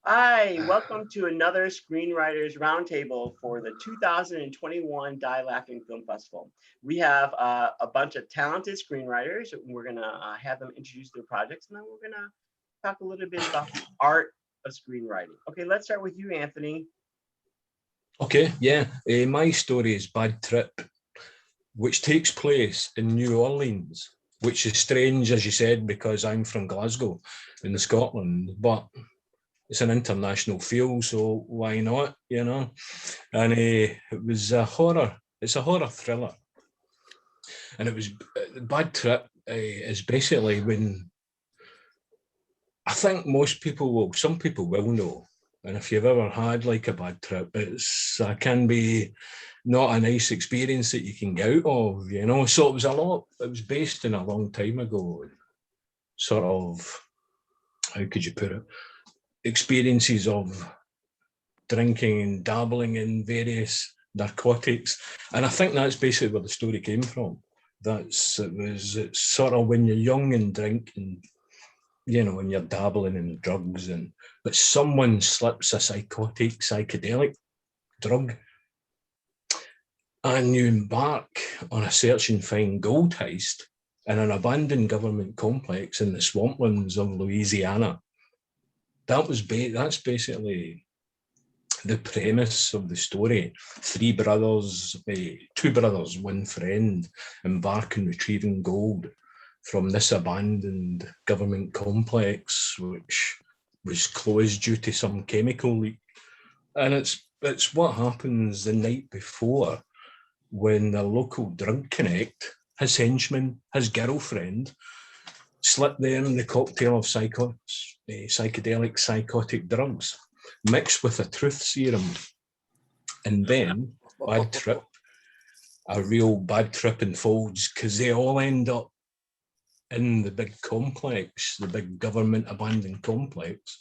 Hi, welcome to another Screenwriters Roundtable for the 2021 Die Laughing Film Festival. We have a bunch of talented screenwriters. We're gonna have them introduce their projects, and then we're gonna talk a little bit about the art of screenwriting. Okay, let's start with you, Anthony. Okay, yeah. My story is Bad Trip, which takes place in New Orleans, which is strange, as you said, because I'm from Glasgow in Scotland, but it's an international feel, so why not, you know? And it was a horror, it's a horror thriller. And it was, Bad Trip is basically when, I think most people will, some people will know, and if you've ever had like a bad trip, it can be not a nice experience that you can get out of, you know? So it was based in a long time ago, sort of, how could you put it? Experiences of drinking and dabbling in various narcotics. And I think that's basically where the story came from. It's sort of when you're young and drink and, you know, when you're dabbling in drugs, but someone slips a psychedelic drug, and you embark on a search and find gold heist in an abandoned government complex in the swamplands of Louisiana. That's basically the premise of the story. Three brothers, two brothers, one friend, embark on retrieving gold from this abandoned government complex, which was closed due to some chemical leak. And it's what happens the night before when the local drug connect, his henchman, his girlfriend, slip them the cocktail of psychedelic psychotic drugs mixed with a truth serum. And then a real bad trip unfolds because they all end up in the big complex, the big government abandoned complex.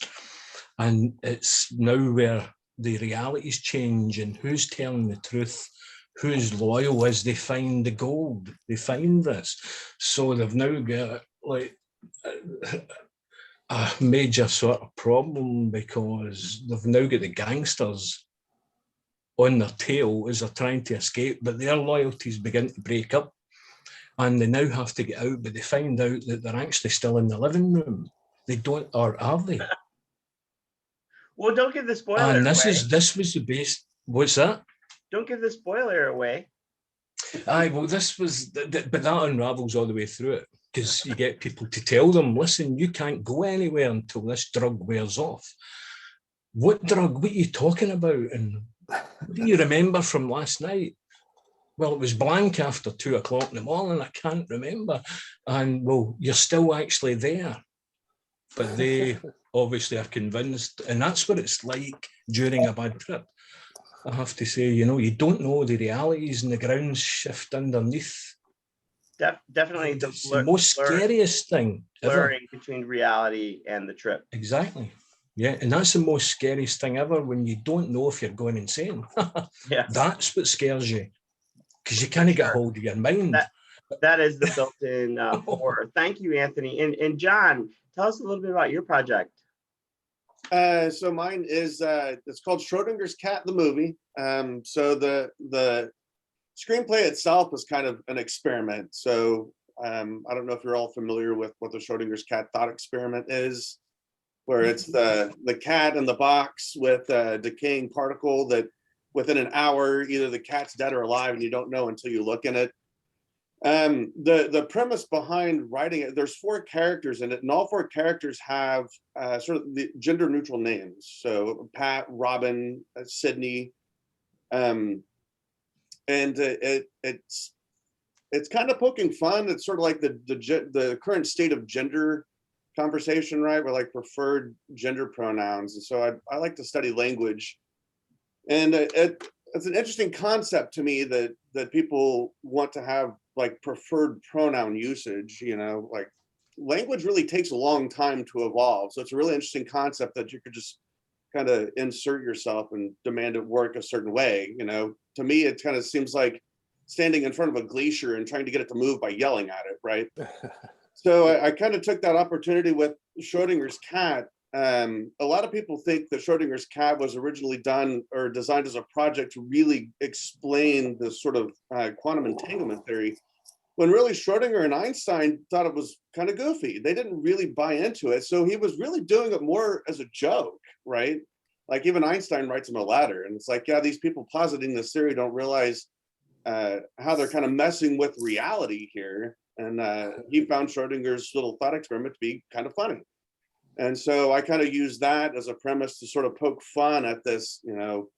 And it's now where the realities change and who's telling the truth, who's loyal as they find the gold, they find this. So they've now got like a major sort of problem because they've now got the gangsters on their tail as they're trying to escape, but their loyalties begin to break up and they now have to get out, but they find out that they're actually still in the living room. They don't, or are they? Well, don't give the spoiler and away. This was the base. What's that? Don't give the spoiler away. Aye, well, this was, but that unravels all the way through it because you get people to tell them, listen, you can't go anywhere until this drug wears off. What drug? What are you talking about? And what do you remember from last night? Well, it was blank after 2 o'clock in the morning. I can't remember. And well, you're still actually there. But they obviously are convinced. And that's what it's like during a bad trip. I have to say, you know, you don't know the realities and the ground shift underneath. Definitely it's the most scariest thing blurring ever. Between reality and the trip. Exactly. Yeah, and that's the most scariest thing ever when you don't know if you're going insane. Yeah, that's what scares you because you can't get a hold of your mind. That is the built-in horror. Thank you, Anthony. And John, tell us a little bit about your project. So mine is it's called Schrödinger's Cat, the movie. So the screenplay itself is kind of an experiment. So I don't know if you're all familiar with what the Schrödinger's cat thought experiment is, where it's the cat in the box with a decaying particle that within an hour either the cat's dead or alive and you don't know until you look in it. The premise behind writing it, there's 4 characters in it, and all 4 characters have sort of the gender neutral names. So Pat, Robin, Sydney, and it's kind of poking fun. It's sort of like the current state of gender conversation, right? We're like preferred gender pronouns, and so I like to study language, and it's an interesting concept to me that people want to have like preferred pronoun usage. You know, like language really takes a long time to evolve, so it's a really interesting concept that you could just kind of insert yourself and demand it work a certain way. You know, to me it kind of seems like standing in front of a glacier and trying to get it to move by yelling at it, right? So I kind of took that opportunity with Schrödinger's cat, a lot of people think that Schrödinger's cat was originally done or designed as a project to really explain the sort of quantum entanglement theory, when really Schrödinger and Einstein thought it was kind of goofy. They didn't really buy into it. So he was really doing it more as a joke, right? Like even Einstein writes him a letter and it's like, yeah, these people positing this theory don't realize how they're kind of messing with reality here. And he found Schrödinger's little thought experiment to be kind of funny. And so I kind of use that as a premise to sort of poke fun at this, you know,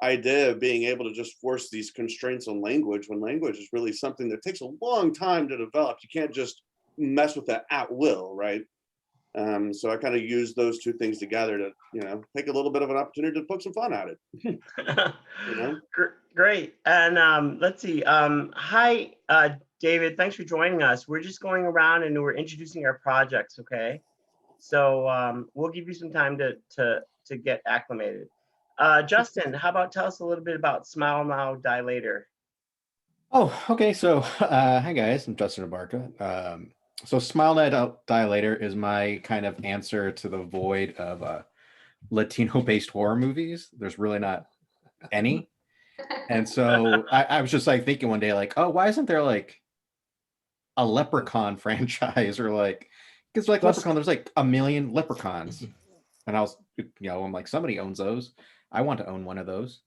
idea of being able to just force these constraints on language when language is really something that takes a long time to develop. You can't just mess with that at will, right? So I kind of use those two things together to, you know, take a little bit of an opportunity to poke some fun at it. You know? Great. And let's see. Hi, David. Thanks for joining us. We're just going around and we're introducing our projects. Okay. So we'll give you some time to get acclimated. Justin, how about tell us a little bit about Smile Now, Die Later? Oh, okay. So, hi guys, I'm Justin Abarca. So Smile Now, Die Later is my kind of answer to the void of Latino-based horror movies. There's really not any. And so I was just like thinking one day, like, oh, why isn't there like a Leprechaun franchise or like, because like Leprechaun, there's like a million Leprechauns. And I was, you know, I'm like, somebody owns those. I want to own one of those.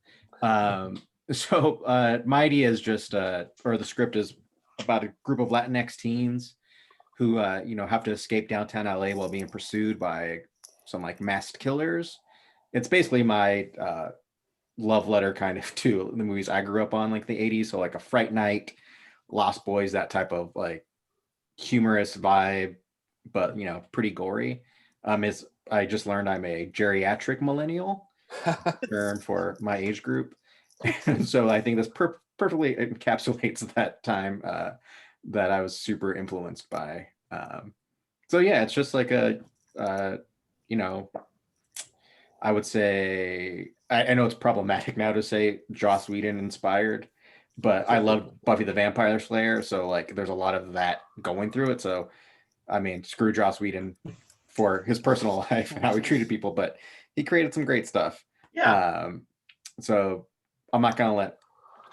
So my idea is just, or the script is about a group of Latinx teens who, you know, have to escape downtown LA while being pursued by some like masked killers. It's basically my love letter kind of to the movies I grew up on, like the 80s. So like a Fright Night, Lost Boys, that type of like humorous vibe, but, you know, pretty gory. I just learned I'm a geriatric millennial term for my age group. And so I think this perfectly encapsulates that time that I was super influenced by. So yeah, it's just like a, you know, I would say, I know it's problematic now to say Joss Whedon inspired, but I love Buffy the Vampire Slayer. So like there's a lot of that going through it. So, I mean, screw Joss Whedon for his personal life and how he treated people, but he created some great stuff. Yeah. So I'm not going to let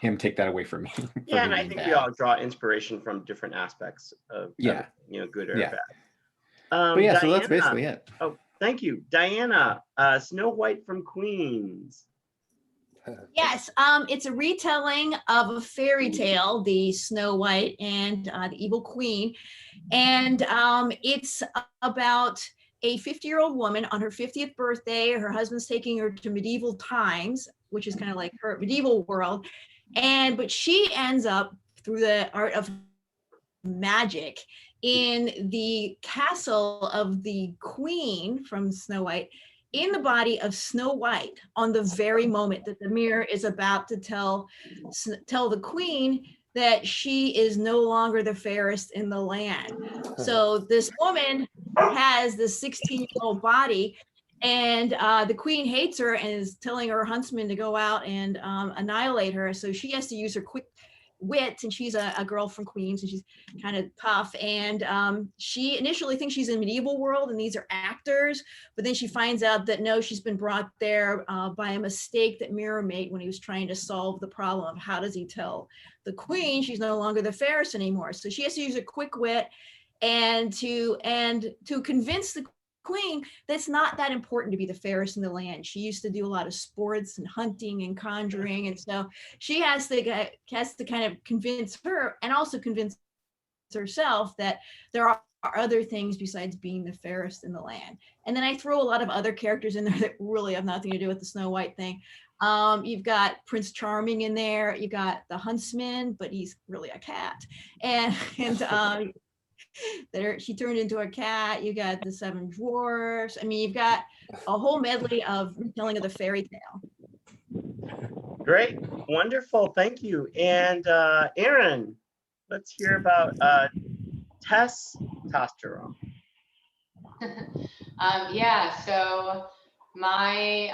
him take that away from me. Yeah, and I think we all draw inspiration from different aspects of, you know, good or bad. But yeah, Diana, so that's basically it. Oh, thank you. Diana, Snow White from Queens. Yes, it's a retelling of a fairy tale, the Snow White and the Evil Queen. And it's about a 50-year-old woman on her 50th birthday. Her husband's taking her to medieval times, which is kind of like her medieval world. But she ends up, through the art of magic, in the castle of the queen from Snow White, in the body of Snow White, on the very moment that the mirror is about to tell the queen that she is no longer the fairest in the land. So this woman has this 16-year-old body, and the queen hates her and is telling her huntsman to go out and annihilate her. So she has to use her quick wit, and she's a girl from Queens, and she's kind of tough, and she initially thinks she's in medieval world and these are actors, but then she finds out that no, she's been brought there by a mistake that Mirror made when he was trying to solve the problem of how does he tell the queen she's no longer the fairest anymore. So she has to use her quick wit and to convince the queen that's not that important to be the fairest in the land. She used to do a lot of sports and hunting and conjuring, and so she has to kind of convince her and also convince herself that there are other things besides being the fairest in the land. And then I throw a lot of other characters in there that really have nothing to do with the Snow White thing. You've got Prince Charming in there, you got the huntsman, but he's really a cat, and she turned into a cat. You got the seven dwarfs. I mean, you've got a whole medley of retelling of the fairy tale. Great, wonderful, thank you. And Erin, let's hear about TESStosterone. Yeah, so my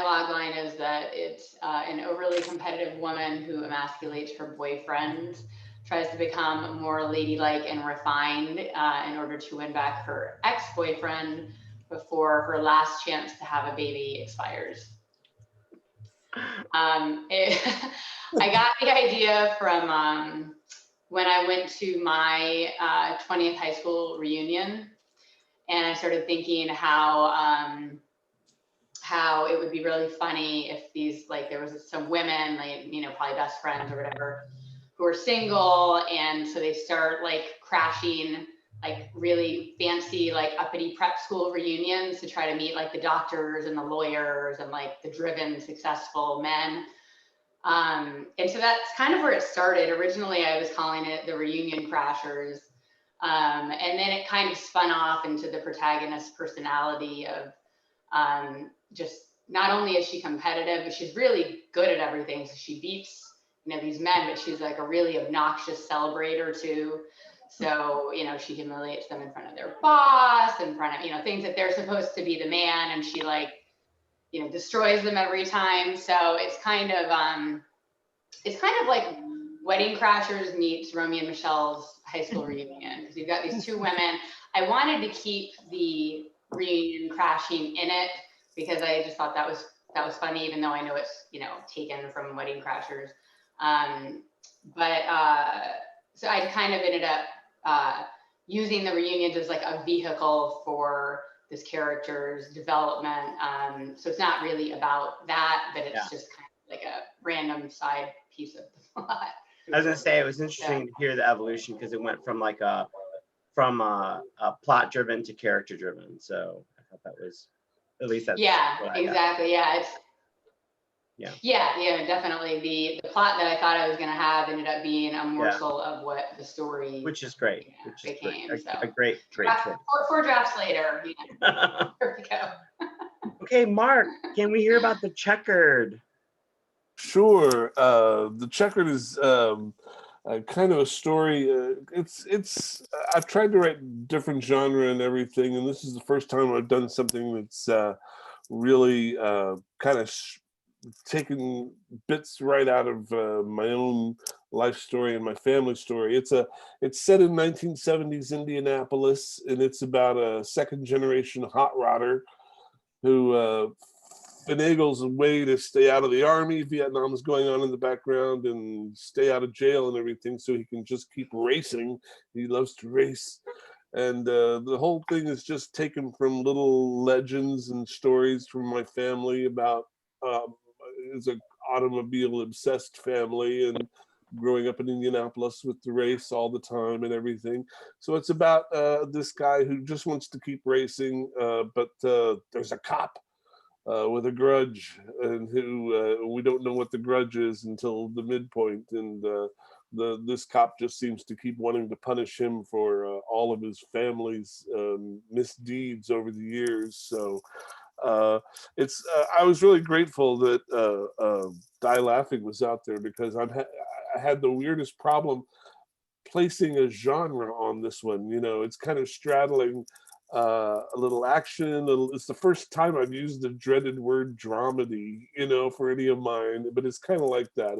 log line is that it's an overly competitive woman who emasculates her boyfriend tries to become more ladylike and refined in order to win back her ex-boyfriend before her last chance to have a baby expires. I got the idea from when I went to my 20th high school reunion, and I started thinking how it would be really funny if these, like, there was some women, like, you know, probably best friends or whatever, who are single, and so they start like crashing like really fancy, like uppity prep school reunions to try to meet like the doctors and the lawyers and like the driven, successful men. And so that's kind of where it started. Originally, I was calling it the Reunion Crashers. And then it kind of spun off into the protagonist's personality of just, not only is she competitive, but she's really good at everything. So she beats, you know, these men, but she's like a really obnoxious celebrator too. So, you know, she humiliates them in front of their boss, in front of, you know, things that they're supposed to be the man, and she, like, you know, destroys them every time. So it's kind of like Wedding Crashers meets Romeo and Michelle's high school reunion, because you've got these two women. I wanted to keep the reunion crashing in it because I just thought that was funny, even though I know it's, you know, taken from Wedding Crashers. So I kind of ended up using the reunions as like a vehicle for this character's development. So it's not really about that, but it's just kind of like a random side piece of the plot. I was gonna say it was interesting to hear the evolution, because it went from like a plot driven to character driven. So I thought that was, at least that's what I exactly. Yeah, definitely. The plot that I thought I was gonna have ended up being a morsel of what the story, which is great. became. A great choice. Four drafts later, you know, there we go. Okay, Mark, can we hear about the Checkered? Sure. The Checkered is kind of a story. I've tried to write different genre and everything, and this is the first time I've done something that's really kind of taken bits right out of my own life story and my family story. It's set in 1970s Indianapolis, and it's about a second generation hot rodder who finagles a way to stay out of the army. Vietnam is going on in the background, and stay out of jail and everything, so he can just keep racing. He loves to race. And the whole thing is just taken from little legends and stories from my family about it's an automobile obsessed family, and growing up in Indianapolis with the race all the time and everything. So it's about this guy who just wants to keep racing, but there's a cop with a grudge, and who we don't know what the grudge is until the midpoint, and this cop just seems to keep wanting to punish him for all of his family's misdeeds over the years. So I was really grateful that Die Laughing was out there, because I had the weirdest problem placing a genre on this one. You know, it's kind of straddling a little action. It's the first time I've used the dreaded word dramedy, you know, for any of mine, but it's kind of like that.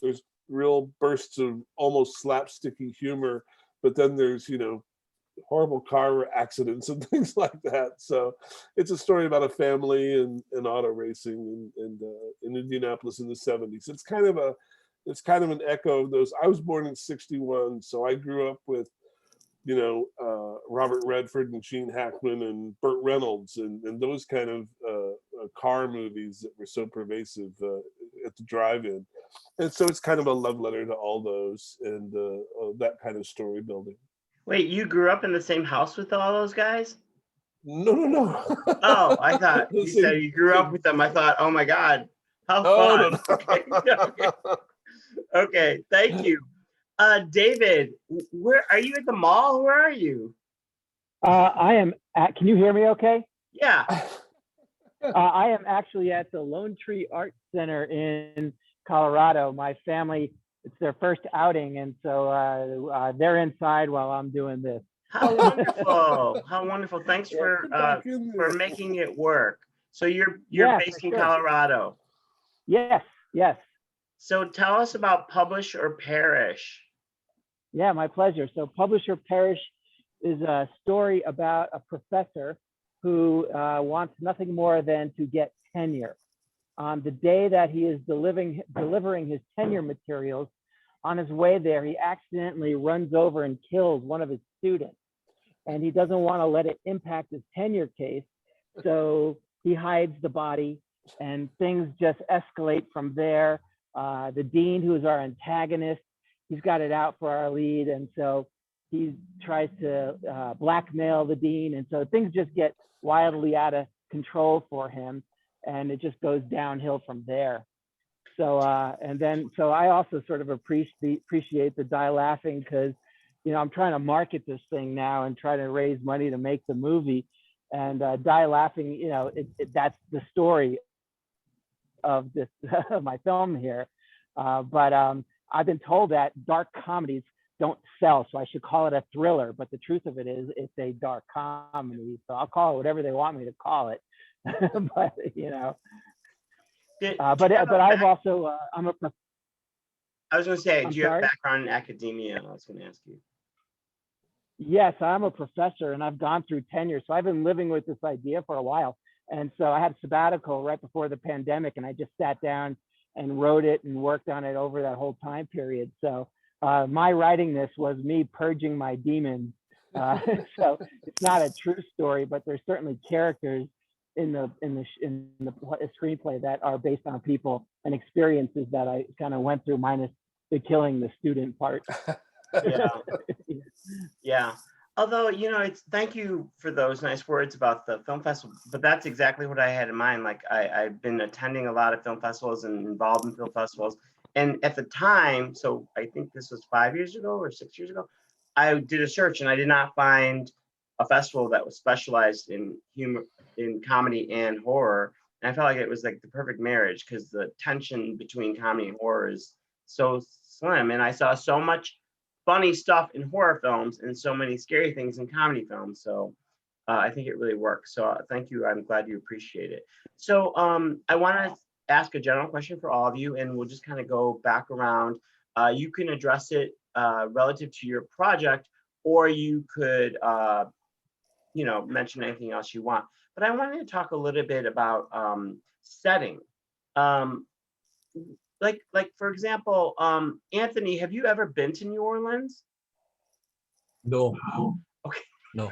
There's real bursts of almost slapsticky humor, but then there's, you know, horrible car accidents and things like that. So it's a story about a family and auto racing and in Indianapolis in the 70s. It's kind of an echo of those. I was born in 61, so I grew up with, you know, Robert Redford and Gene Hackman and Burt Reynolds and those kind of car movies that were so pervasive at the drive-in. And so it's kind of a love letter to all those and that kind of story building. Wait, you grew up in the same house with all those guys? No. Oh, I thought you said you grew up with them. I thought, oh my God, how fun. No. Okay, thank you. David, where are you at the mall? Where are you? I am at, can you hear me okay? Yeah. I am actually at the Lone Tree Art Center in Colorado. My family, it's their first outing, and so they're inside while I'm doing this. How wonderful. How wonderful. Thanks for making it work. So you're based in Colorado. Yes. So tell us about Publish or Perish. Yeah, my pleasure. So Publisher Perish is a story about a professor who wants nothing more than to get tenure. On the day that he is delivering his tenure materials, on his way there, he accidentally runs over and kills one of his students. And he doesn't want to let it impact his tenure case. So he hides the body and things just escalate from there. The dean, who is our antagonist, he's got it out for our lead. And so he tries to blackmail the dean. And so things just get wildly out of control for him. And it just goes downhill from there. So, so I also sort of appreciate the Die Laughing because, you know, I'm trying to market this thing now and try to raise money to make the movie. And Die Laughing, you know, that's the story of this of my film here. But I've been told that dark comedies don't sell, so I should call it a thriller. But the truth of it is, it's a dark comedy. So I'll call it whatever they want me to call it. But you know, but I've also I'm a. I was going to say, I'm do you have a sorry? background in academia? I was going to ask you. Yes, I'm a professor and I've gone through tenure. So I've been living with this idea for a while. And so I had a sabbatical right before the pandemic and I just sat down and wrote it and worked on it over that whole time period. So my writing this was me purging my demons. So it's not a true story, but there's certainly characters in the screenplay that are based on people and experiences that I kind of went through, minus the killing the student part. Yeah. Yeah. Although, you know, thank you for those nice words about the film festival, but that's exactly what I had in mind. Like I've been attending a lot of film festivals and involved in film festivals. And at the time, so I think this was 5 years ago or 6 years ago, I did a search and I did not find a festival that was specialized in humor, in comedy and horror. And I felt like it was like the perfect marriage because the tension between comedy and horror is so slim. And I saw so much funny stuff in horror films and so many scary things in comedy films. So I think it really works. So thank you. I'm glad you appreciate it. So I want to ask a general question for all of you, and we'll just kind of go back around. You can address it relative to your project, or you could, you know, mention anything else you want. But I wanted to talk a little bit about setting. Like for example, Anthony, have you ever been to New Orleans? No. Okay. No.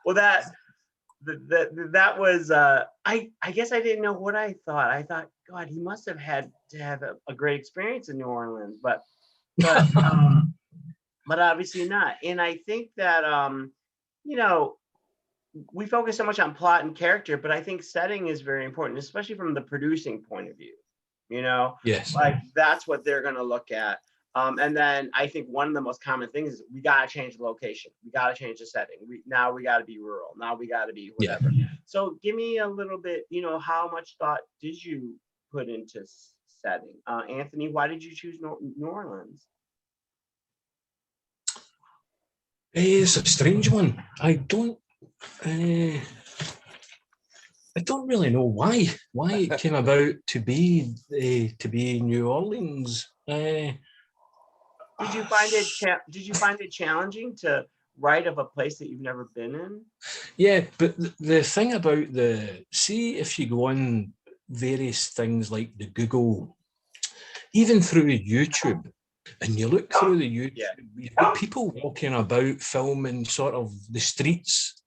Well, that was I guess I didn't know what I thought. I thought, God, he must have had to have a great experience in New Orleans, but obviously not. And I think that you know, we focus so much on plot and character, but I think setting is very important, especially from the producing point of view. You know, Yes. like that's what they're going to look at. And then I think one of the most common things is we got to change the location. We got to change the setting. Now we got to be rural. Now we got to be whatever. Yeah. So give me a little bit, you know, how much thought did you put into setting? Anthony, why did you choose New Orleans? It's a strange one. I don't really know why it came about to be New Orleans. Did you find it challenging to write of a place that you've never been in? Yeah, but the thing about see if you go on various things like the Google, even through YouTube, and you look through the YouTube, you've got people walking about filming sort of the streets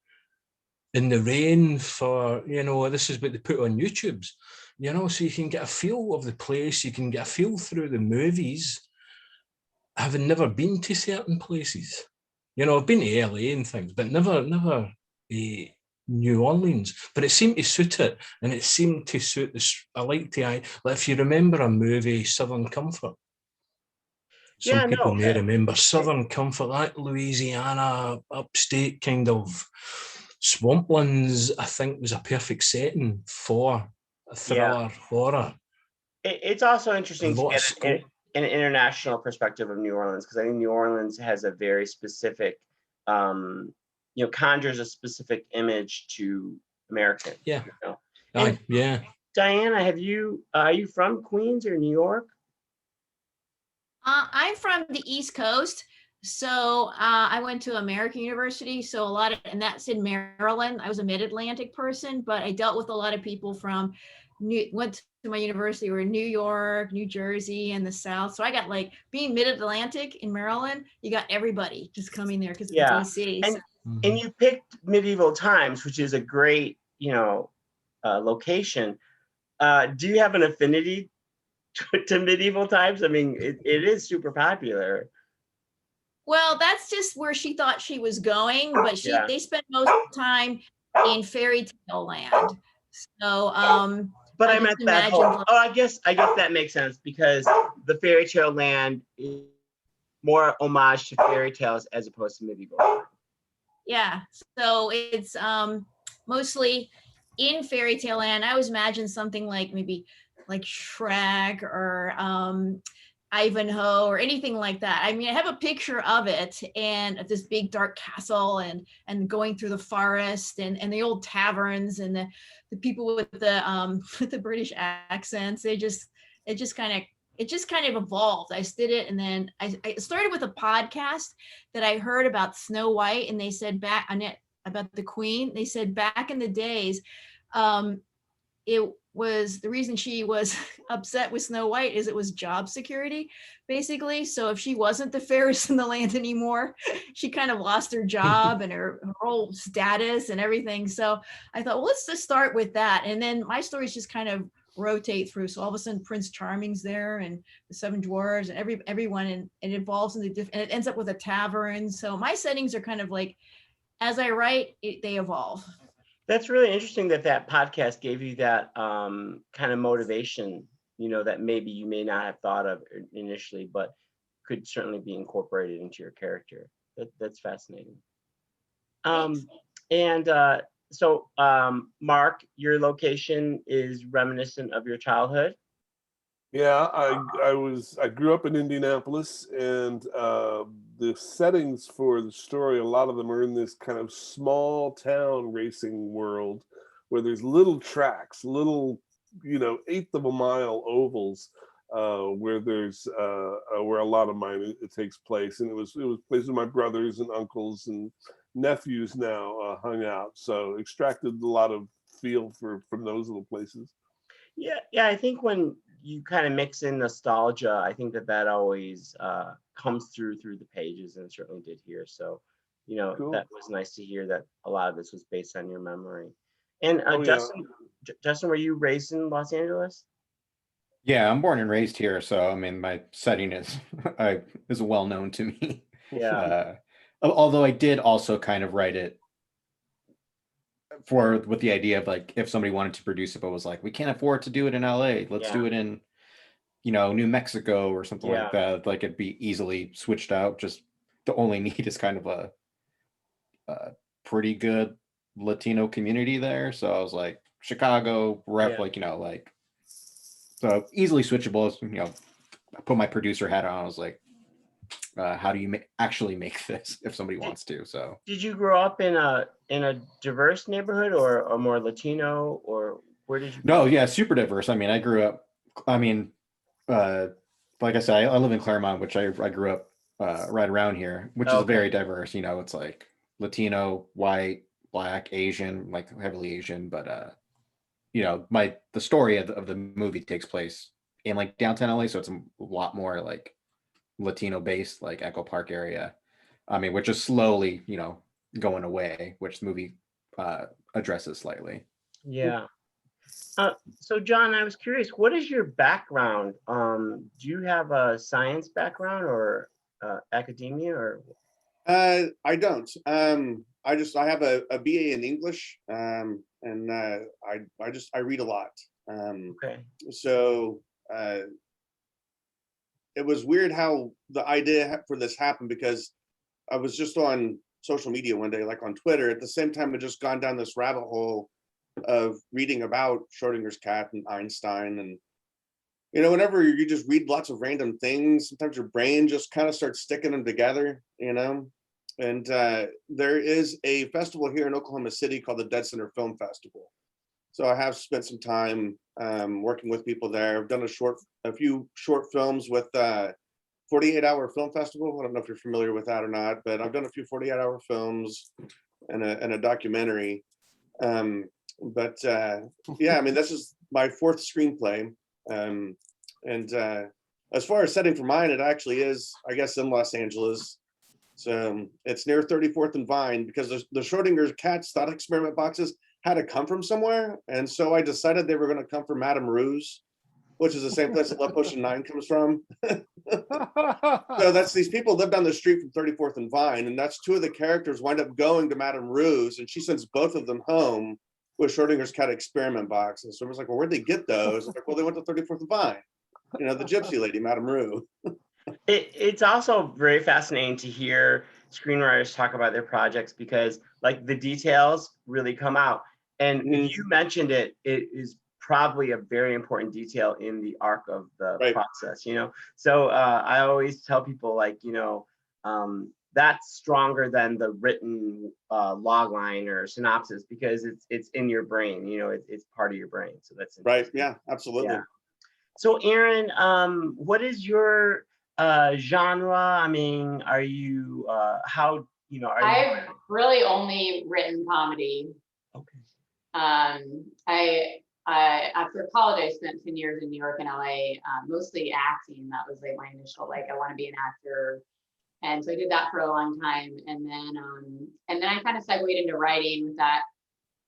in the rain for, you know, this is what they put on YouTubes, you know, so you can get a feel of the place, you can get a feel through the movies, having never been to certain places. You know, I've been to LA and things, but never New Orleans. But it seemed to suit it, and it seemed to suit this. I like to, like if you remember a movie, Southern Comfort. Some people may remember Southern Comfort, that Louisiana, upstate kind of swamplands, I think was a perfect setting for a thriller horror. It's also interesting to get an international perspective of New Orleans, because I think New Orleans has a very specific, you know, conjures a specific image to Americans. Yeah. You know? Yeah. Diana, are you from Queens or New York? I'm from the East Coast. So I went to American University. So a lot of, and that's in Maryland. I was a mid-Atlantic person, but I dealt with a lot of people from went to my university were in New York, New Jersey, and the South. So I got like being mid-Atlantic in Maryland, you got everybody just coming there because it's Yeah. DC. And, So, and you picked medieval times, which is a great, location. Do you have an affinity to medieval times? I mean, it is super popular. well, that's just where she thought she was going, but Yeah. they spent most of the time in fairy tale land. So But I just meant that imagine whole, I guess that makes sense because the fairy tale land is more homage to fairy tales as opposed to medieval. yeah. So it's mostly in fairy tale land. I always imagine something like maybe like Shrek or Ivanhoe or anything like that. I mean, I have a picture of it and of this big dark castle and going through the forest and the old taverns and the people with the British accents. It just kind of evolved. I did it, and then I started with a podcast that I heard about Snow White, and they said back on it about the Queen. They said back in the days, it was the reason she was upset with Snow White is it was job security, basically. So if she wasn't the fairest in the land anymore, she kind of lost her job and her whole status and everything. So I thought, well, let's just start with that. And then my stories just kind of rotate through. So all of a sudden Prince Charming's there and the Seven Dwarves and everyone, and it evolves into different, and it ends up with a tavern. So my settings are kind of like, as I write, they evolve. That's really interesting that podcast gave you that kind of motivation, that maybe you may not have thought of initially, but could certainly be incorporated into your character. That's fascinating. So, Mark, your location is reminiscent of your childhood. Yeah, I grew up in Indianapolis, and the settings for the story, a lot of them are in this kind of small town racing world where there's little tracks, little, eighth of a mile ovals, where there's where a lot of mine it takes place, and it was places my brothers and uncles and nephews now hung out, so extracted a lot of feel from those little places. Yeah, I think when you kind of mix in nostalgia, I think that always comes through the pages, and it certainly did here. So, Cool. that was nice to hear that a lot of this was based on your memory. And Justin, were you raised in Los Angeles? Yeah, I'm born and raised here, so I mean, my setting is well known to me. Yeah. Although I did also kind of write it with the idea of like, if somebody wanted to produce it, but was like, we can't afford to do it in LA, let's do it in, New Mexico or something like that. Like, it'd be easily switched out. Just the only need is kind of a pretty good Latino community there. So I was like, Chicago, so easily switchable. I put my producer hat on. I was like, how do you actually make this if somebody wants to? So did you grow up in a diverse neighborhood or more Latino, or where did you No, yeah, super diverse. I mean, I grew up, like I said, I live in Claremont, which I grew up right around here, which is very diverse. It's like Latino, white, Black, Asian, like heavily Asian, but the story of the movie takes place in like downtown LA, so it's a lot more like Latino based, like Echo Park area. I mean, which is slowly, going away, which the movie addresses slightly. Yeah. So John, I was curious, what is your background? Do you have a science background or academia, or? I don't. I have a BA in English, and I read a lot. Okay. So it was weird how the idea for this happened, because I was just on social media one day, like on Twitter. At the same time, I'd just gone down this rabbit hole of reading about Schrödinger's cat and Einstein. And, whenever you just read lots of random things, sometimes your brain just kind of starts sticking them together, And there is a festival here in Oklahoma City called the Dead Center Film Festival. So I have spent some time working with people there. I've done a few short films with 48-hour film festival. I don't know if you're familiar with that or not, but I've done a few 48-hour films and a documentary. Yeah, I mean, this is my 4th screenplay. As far as setting for mine, it actually is, I guess, in Los Angeles. So it's near 34th and Vine, because the Schrödinger's cat's thought experiment boxes had to come from somewhere. And so I decided they were going to come from Madame Roux's, which is the same place that Love Potion 9 comes from. So that's, these people live down the street from 34th and Vine, and that's 2 of the characters wind up going to Madame Roux's, and she sends both of them home with Schrödinger's cat experiment boxes. So I was like, well, where'd they get those? Like, well, they went to 34th and Vine. You know, the gypsy lady, Madame Roux. It's also very fascinating to hear screenwriters talk about their projects, because like the details really come out. And you mentioned it is probably a very important detail in the arc of the process, you know? So I always tell people, like, you know, that's stronger than the written log line or synopsis, because it's in your brain, you know, it's part of your brain. So that's right. Yeah, absolutely. Yeah. So Erin, what is your genre? I mean, are you how, you know, are I've really only written comedy. Okay. I after college, I spent 10 years in New York and LA, mostly acting. That was like my initial, like, I want to be an actor. And so I did that for a long time. And then I kind of segued into writing with that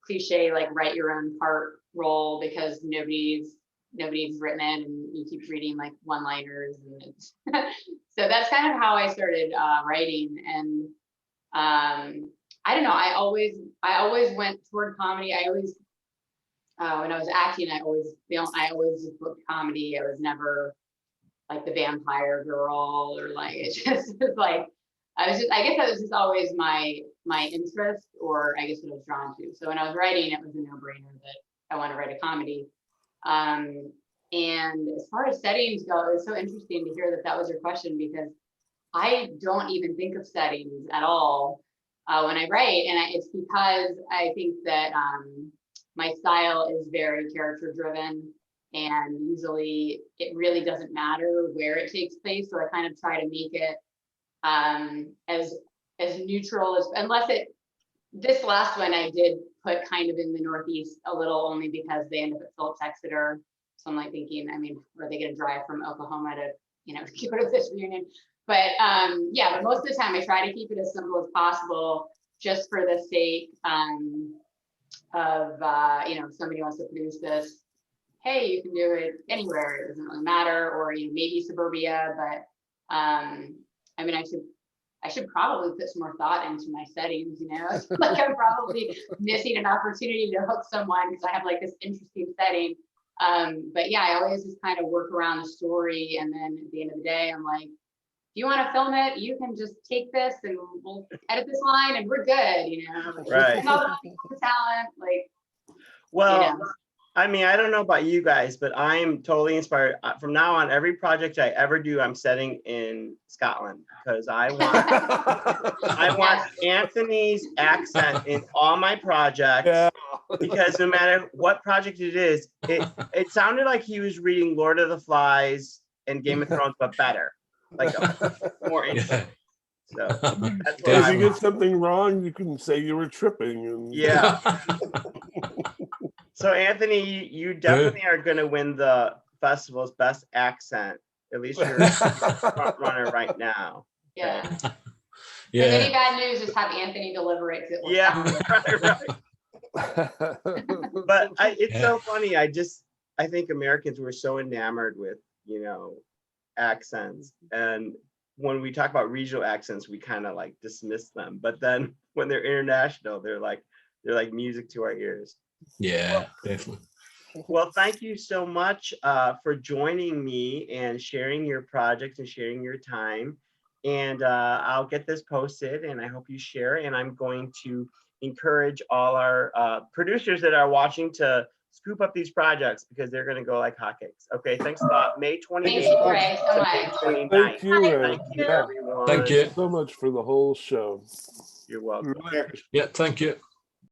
cliche, like, write your own part role, because nobody's written it, and you keep reading like one-liners, and it's so that's kind of how I started writing. And I don't know, I always went toward comedy. I always when I was acting, I always just booked comedy. I was never like the vampire girl, or like, it just was like, I guess that was just always my interest, or I guess what I was drawn to. So when I was writing, it was a no-brainer that I want to write a comedy. And as far as settings go, it was so interesting to hear that was your question, because I don't even think of settings at all when I write. And it's because I think that my style is very character driven, and usually it really doesn't matter where it takes place. So I kind of try to make it as neutral as, this last one I did put kind of in the Northeast a little, only because they end up at Phillips Exeter. So I'm like thinking, I mean, are they going to drive from Oklahoma to, you know, go to this reunion? But yeah, but most of the time I try to keep it as simple as possible, just for the sake of, you know, if somebody wants to produce this, hey, you can do it anywhere. It doesn't really matter, or, you know, maybe suburbia. But I mean, I should probably put some more thought into my settings, you know, like I'm probably missing an opportunity to hook someone because I have like this interesting setting. But yeah, I always just kind of work around the story. And then at the end of the day, I'm like, if you want to film it, you can just take this and we'll edit this line and we're good, you know, like, right. Talent, like, well, you know. I mean, I don't know about you guys, but I'm totally inspired. From now on, every project I ever do, I'm setting in Scotland, because I want Anthony's accent in all my projects. Yeah. Because no matter what project it is, it sounded like he was reading Lord of the Flies and Game of Thrones, but better, like more interesting. So that's what if you get something wrong, you can say you were tripping. And... yeah. So Anthony, you definitely are going to win the festival's best accent. At least you're a front runner right now. Yeah. Yeah. If any bad news, just have Anthony deliver it. Yeah. Right. But it's so funny. I think Americans were so enamored with, you know, accents, and when we talk about regional accents, we kind of like dismiss them. But then when they're international, they're like music to our ears. Yeah, definitely. Well, thank you so much for joining me and sharing your project and sharing your time. And I'll get this posted, and I hope you share. And I'm going to encourage all our producers that are watching to scoop up these projects, because they're going to go like hotcakes. Okay, thanks a lot. May 28th. Thank you, Ray, so much. Thank you, Thank you, everyone. Thank you so much for the whole show. You're welcome. Yeah, thank you.